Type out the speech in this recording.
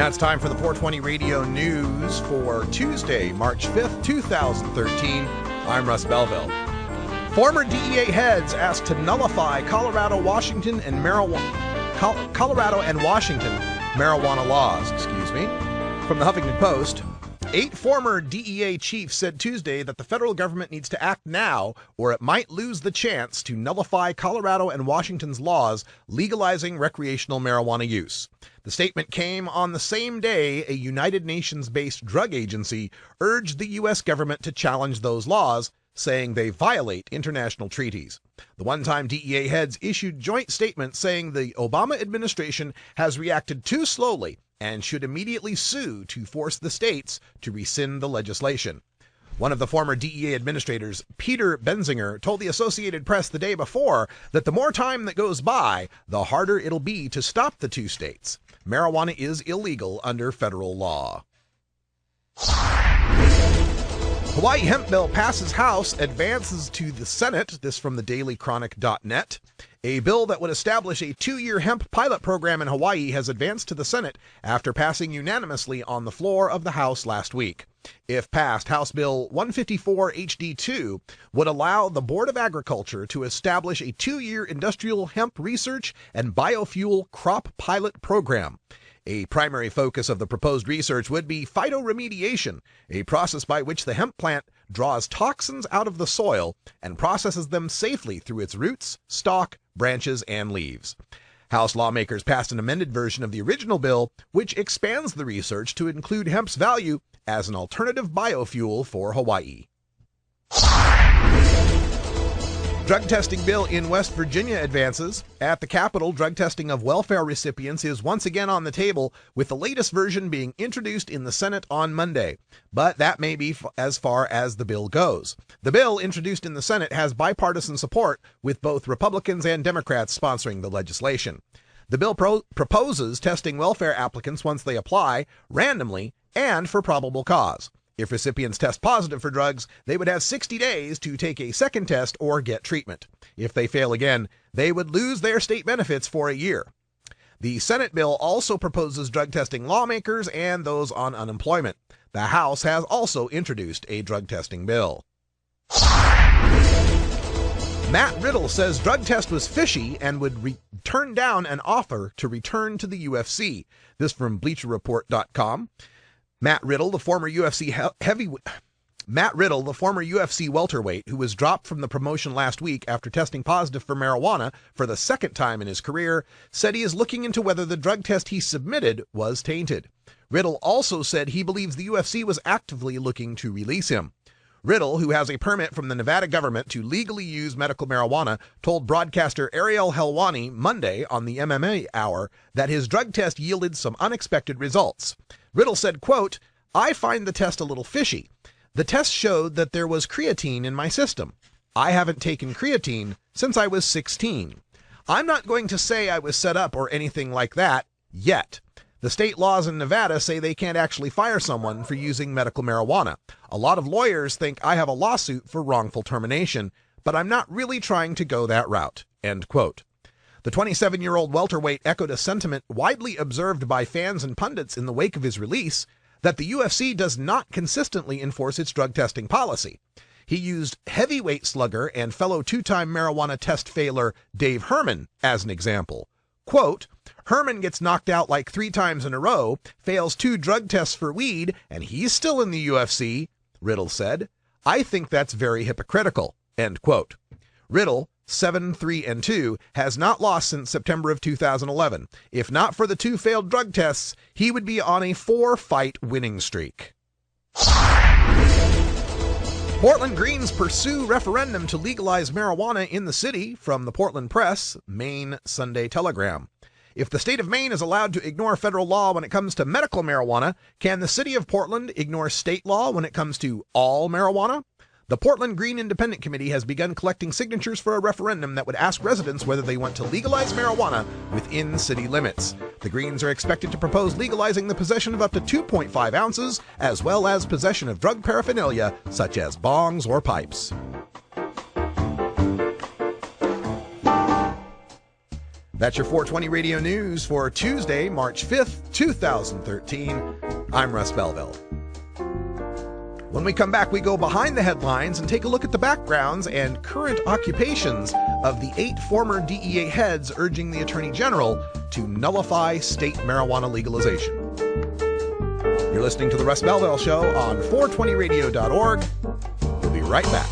Now it's time for the 420 Radio News for Tuesday, March 5th, 2013. I'm Russ Belville. Former DEA heads asked to nullify Colorado and Washington marijuana laws. From the Huffington Post, 8 former DEA chiefs said Tuesday that the federal government needs to act now or it might lose the chance to nullify Colorado and Washington's laws legalizing recreational marijuana use. The statement came on the same day a United Nations-based drug agency urged the U.S. government to challenge those laws, saying they violate international treaties. The one-time DEA heads issued joint statements saying the Obama administration has reacted too slowly and should immediately sue to force the states to rescind the legislation. One of the former DEA administrators, Peter Benzinger, told the Associated Press the day before that the more time that goes by, the harder it'll be to stop the two states. Marijuana is illegal under federal law. Hawaii hemp bill passes House, advances to the Senate. This from the dailychronic.net. A bill that would establish a 2-year hemp pilot program in Hawaii has advanced to the Senate after passing unanimously on the floor of the House last week. If passed, House Bill 154 HD2 would allow the Board of Agriculture to establish a 2-year industrial hemp research and biofuel crop pilot program. A primary focus of the proposed research would be phytoremediation, a process by which the hemp plant draws toxins out of the soil and processes them safely through its roots, stalk, branches, and leaves. House lawmakers passed an amended version of the original bill, which expands the research to include hemp's value as an alternative biofuel for Hawaii. Drug testing bill in West Virginia advances. At the Capitol, drug testing of welfare recipients is once again on the table, with the latest version being introduced in the Senate on Monday. But that may be as far as the bill goes. The bill introduced in the Senate has bipartisan support, with both Republicans and Democrats sponsoring the legislation. The bill proposes testing welfare applicants once they apply, randomly, and for probable cause. If recipients test positive for drugs, they would have 60 days to take a second test or get treatment. If they fail again, they would lose their state benefits for a year. The Senate bill also proposes drug testing lawmakers and those on unemployment. The House has also introduced a drug testing bill. Matt Riddle says drug test was fishy and would turn down an offer to return to the UFC. This from BleacherReport.com. Matt Riddle, the former UFC welterweight who was dropped from the promotion last week after testing positive for marijuana for the second time in his career, said he is looking into whether the drug test he submitted was tainted. Riddle also said he believes the UFC was actively looking to release him. Riddle, who has a permit from the Nevada government to legally use medical marijuana, told broadcaster Ariel Helwani Monday on the MMA Hour that his drug test yielded some unexpected results. Riddle said, quote, "I find the test a little fishy. The test showed that there was creatine in my system. I haven't taken creatine since I was 16. I'm not going to say I was set up or anything like that yet. The state laws in Nevada say they can't actually fire someone for using medical marijuana. A lot of lawyers think I have a lawsuit for wrongful termination, but I'm not really trying to go that route." End quote. The 27-year-old welterweight echoed a sentiment widely observed by fans and pundits in the wake of his release, that the UFC does not consistently enforce its drug testing policy. He used heavyweight slugger and fellow 2-time marijuana test failer Dave Herman as an example. Quote, "Herman gets knocked out like 3 times in a row, fails 2 drug tests for weed, and he's still in the UFC," Riddle said. "I think that's very hypocritical." End quote. Riddle, 7-3-2, has not lost since September of 2011. If not for the 2 failed drug tests, he would be on a 4-fight winning streak. Portland Greens pursue referendum to legalize marijuana in the city, from the Portland Press, Maine Sunday Telegram. If the state of Maine is allowed to ignore federal law when it comes to medical marijuana, can the city of Portland ignore state law when it comes to all marijuana? The Portland Green Independent Committee has begun collecting signatures for a referendum that would ask residents whether they want to legalize marijuana within city limits. The Greens are expected to propose legalizing the possession of up to 2.5 ounces, as well as possession of drug paraphernalia such as bongs or pipes. That's your 420 Radio News for Tuesday, March 5th, 2013. I'm Russ Belville. When we come back, we go behind the headlines and take a look at the backgrounds and current occupations of the 8 former DEA heads urging the Attorney General to nullify state marijuana legalization. You're listening to The Russ Belville Show on 420radio.org. We'll be right back.